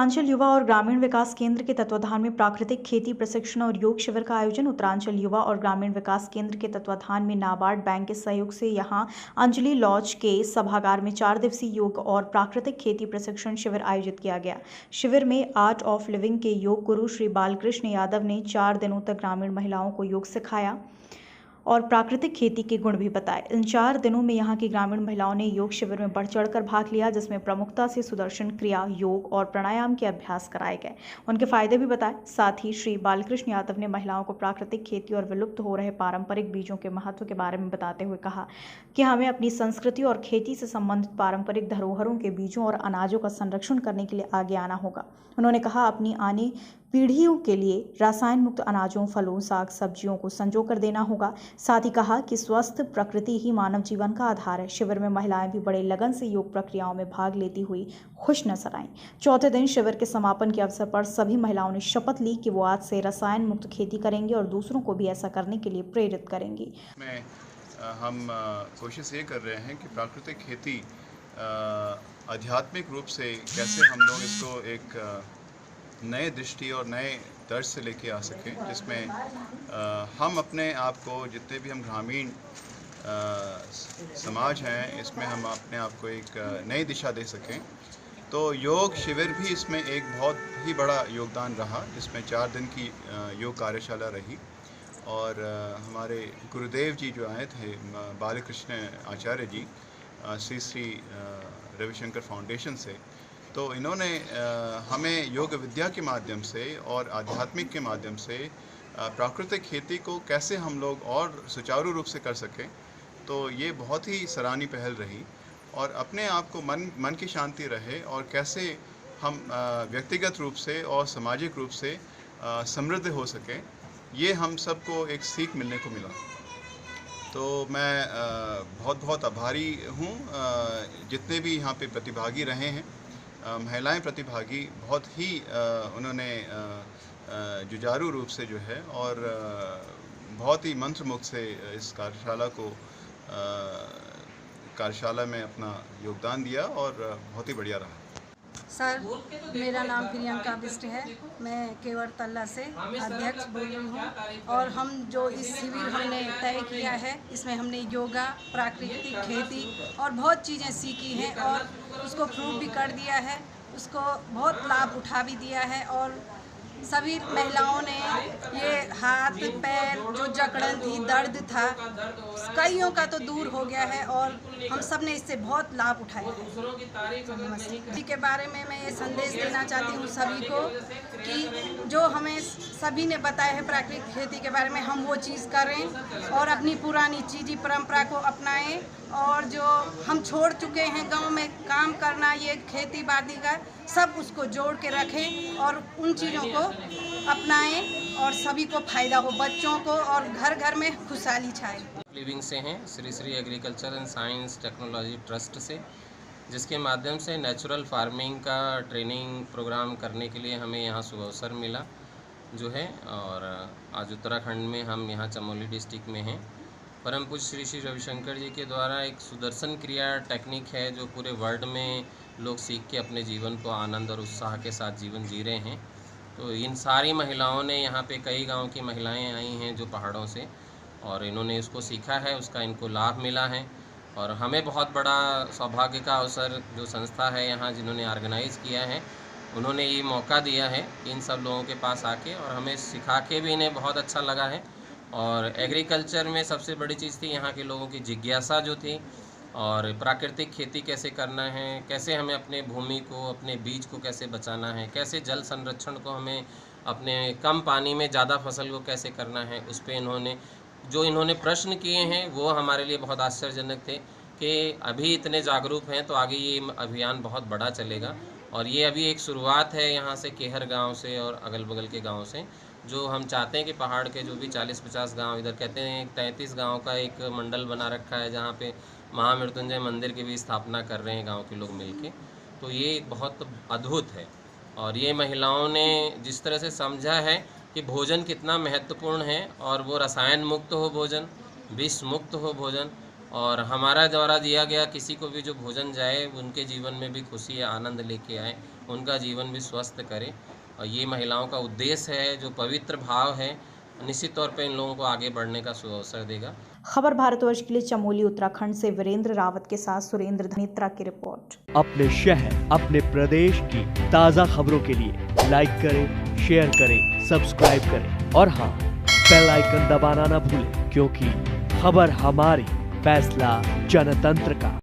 उत्तरांचल युवा और ग्रामीण विकास केंद्र के तत्वाधान में प्राकृतिक खेती प्रशिक्षण और योग शिविर का आयोजन। उत्तरांचल युवा और ग्रामीण विकास केंद्र के तत्वाधान में नाबार्ड बैंक के सहयोग से यहां अंजलि लॉज के सभागार में 4 दिवसीय योग और प्राकृतिक खेती प्रशिक्षण शिविर आयोजित किया गया। शिविर में आर्ट ऑफ लिविंग के योग गुरु श्री बालकृष्ण यादव ने 4 दिनों तक ग्रामीण महिलाओं को योग सिखाया और प्राकृतिक खेती के गुण भी बताए। इन 4 दिनों में यहाँ की ग्रामीण महिलाओं ने योग शिविर में बढ़ चढ़कर भाग लिया, जिसमें प्रमुखता से सुदर्शन क्रिया, योग और प्राणायाम के अभ्यास कराए गए। उनके फायदे भी बताए। साथ ही श्री बालकृष्ण यादव ने महिलाओं को प्राकृतिक खेती और विलुप्त हो रहे पारंपरिक बीजों के महत्व के बारे में बताते हुए कहा कि हमें अपनी संस्कृति और खेती से संबंधित पारंपरिक धरोहरों के बीजों और अनाजों का संरक्षण करने के लिए आगे आना होगा। उन्होंने कहा अपनी आने पीढ़ियों के लिए रसायन मुक्त अनाजों, फलों, साग सब्जियों को संजो कर देना होगा। साथ ही कहा कि स्वस्थ प्रकृति ही मानव जीवन का आधार है। शिविर में महिलाएं भी बड़े लगन से योग प्रक्रियाओं में भाग लेती हुई खुश नजर आईं। चौथे दिन शिविर के समापन के अवसर पर सभी महिलाओं ने शपथ ली कि वो आज से रसायन मुक्त खेती करेंगी और दूसरों को भी ऐसा करने के लिए प्रेरित करेंगी। हम कोशिश ये कर रहे हैं कि प्राकृतिक खेती आध्यात्मिक रूप से कैसे हम लोग इसको एक नए दृष्टि और नए दर्ज से लेके आ सकें, जिसमें हम अपने आप को, जितने भी हम ग्रामीण समाज हैं, इसमें हम अपने आप को एक नई दिशा दे सकें। तो योग शिविर भी इसमें एक बहुत ही बड़ा योगदान रहा, जिसमें 4 दिन की योग कार्यशाला रही और हमारे गुरुदेव जी जो आए थे, बालकृष्ण आचार्य जी, श्री श्री रविशंकर फाउंडेशन से, तो इन्होंने हमें योग विद्या के माध्यम से और आध्यात्मिक के माध्यम से प्राकृतिक खेती को कैसे हम लोग और सुचारू रूप से कर सकें, तो ये बहुत ही सराहनीय पहल रही। और अपने आप को मन की शांति रहे और कैसे हम व्यक्तिगत रूप से और सामाजिक रूप से समृद्ध हो सकें, ये हम सबको एक सीख मिलने को मिला। तो मैं बहुत बहुत आभारी हूँ जितने भी यहाँ पे प्रतिभागी रहे हैं। महिलाएं प्रतिभागी बहुत ही उन्होंने जुझारू रूप से जो है और बहुत ही मंत्रमुग्ध से इस कार्यशाला में अपना योगदान दिया और बहुत ही बढ़िया रहा। सर, मेरा नाम प्रियंका बिष्ट है। मैं केवड़ तल्ला से अध्यक्ष बोल रही हूँ और हम जो इस शिविर हमने तय किया है, इसमें हमने योगा, प्राकृतिक खेती और बहुत चीज़ें सीखी हैं और उसको प्रूव भी कर दिया है, उसको बहुत लाभ उठा भी दिया है। और सभी महिलाओं ने ये हाथ पैर जो जकड़न थी, दर्द था, कईयों का तो दूर हो गया है और हम सब ने इससे बहुत लाभ उठाया है। जी के बारे में मैं ये संदेश देना चाहती हूँ सभी को कि जो हमें सभी ने बताया है प्राकृतिक खेती के बारे में, हम वो चीज़ करें और अपनी पुरानी चीज़ी परंपरा को अपनाएं। और जो हम छोड़ चुके हैं गांव में काम करना, ये खेती बाड़ी का, सब उसको जोड़ के रखें और उन चीज़ों को अपनाएं और सभी को फ़ायदा हो, बच्चों को, और घर घर में खुशहाली छाए। लिविंग से हैं Shri Shri agriculture and science technology trust से, जिसके माध्यम से नेचुरल फार्मिंग का ट्रेनिंग प्रोग्राम करने के लिए हमें यहाँ शुभ अवसर मिला जो है। और आज उत्तराखंड में हम यहाँ चमोली डिस्ट्रिक्ट में हैं। परम पूज्य श्री श्री रविशंकर जी के द्वारा एक सुदर्शन क्रिया टेक्निक है जो पूरे वर्ल्ड में लोग सीख के अपने जीवन को आनंद और उत्साह के साथ जीवन जी रहे हैं। तो इन सारी महिलाओं ने, यहाँ पे कई गांव की महिलाएं आई हैं जो पहाड़ों से, और इन्होंने इसको सीखा है, उसका इनको लाभ मिला है। और हमें बहुत बड़ा सौभाग्य का अवसर, जो संस्था है यहाँ जिन्होंने ऑर्गेनाइज़ किया है, उन्होंने ये मौका दिया है इन सब लोगों के पास आके, और हमें सिखा के भी इन्हें बहुत अच्छा लगा है। और एग्रीकल्चर में सबसे बड़ी चीज़ थी यहाँ के लोगों की जिज्ञासा जो थी, और प्राकृतिक खेती कैसे करना है, कैसे हमें अपने भूमि को, अपने बीज को कैसे बचाना है, कैसे जल संरक्षण को हमें अपने कम पानी में ज़्यादा फसल को कैसे करना है, उस पर इन्होंने प्रश्न किए हैं वो हमारे लिए बहुत आश्चर्यजनक थे कि अभी इतने जागरूक हैं तो आगे ये अभियान बहुत बड़ा चलेगा। और ये अभी एक शुरुआत है यहाँ से, केहर गांव से और अगल बगल के गांव से, जो हम चाहते हैं कि पहाड़ के जो भी 40-50 गांव, इधर कहते हैं 33 गांव का एक मंडल बना रखा है जहाँ पे महामृत्युंजय मंदिर की भी स्थापना कर रहे हैं गांव के लोग मिलके। तो ये बहुत अद्भुत है। और ये महिलाओं ने जिस तरह से समझा है कि भोजन कितना महत्वपूर्ण है, और वो रसायन मुक्त हो भोजन, विष मुक्त हो भोजन, और हमारा द्वारा दिया गया किसी को भी जो भोजन जाए उनके जीवन में भी खुशी आनंद लेके आए, उनका जीवन भी स्वस्थ करे। और ये महिलाओं का उद्देश्य है, जो पवित्र भाव है, निश्चित तौर पे इन लोगों को आगे बढ़ने का सुअवसर देगा। खबर भारतवर्ष के लिए चमोली उत्तराखंड से वीरेंद्र रावत के साथ सुरेंद्र धनेत्रा की रिपोर्ट। अपने शहर अपने प्रदेश की ताज़ा खबरों के लिए लाइक करें, शेयर करें, सब्सक्राइब करें और हाँ, बेल आइकन दबाना ना भूलें, क्योंकि खबर हमारी, फैसला जनतंत्र का।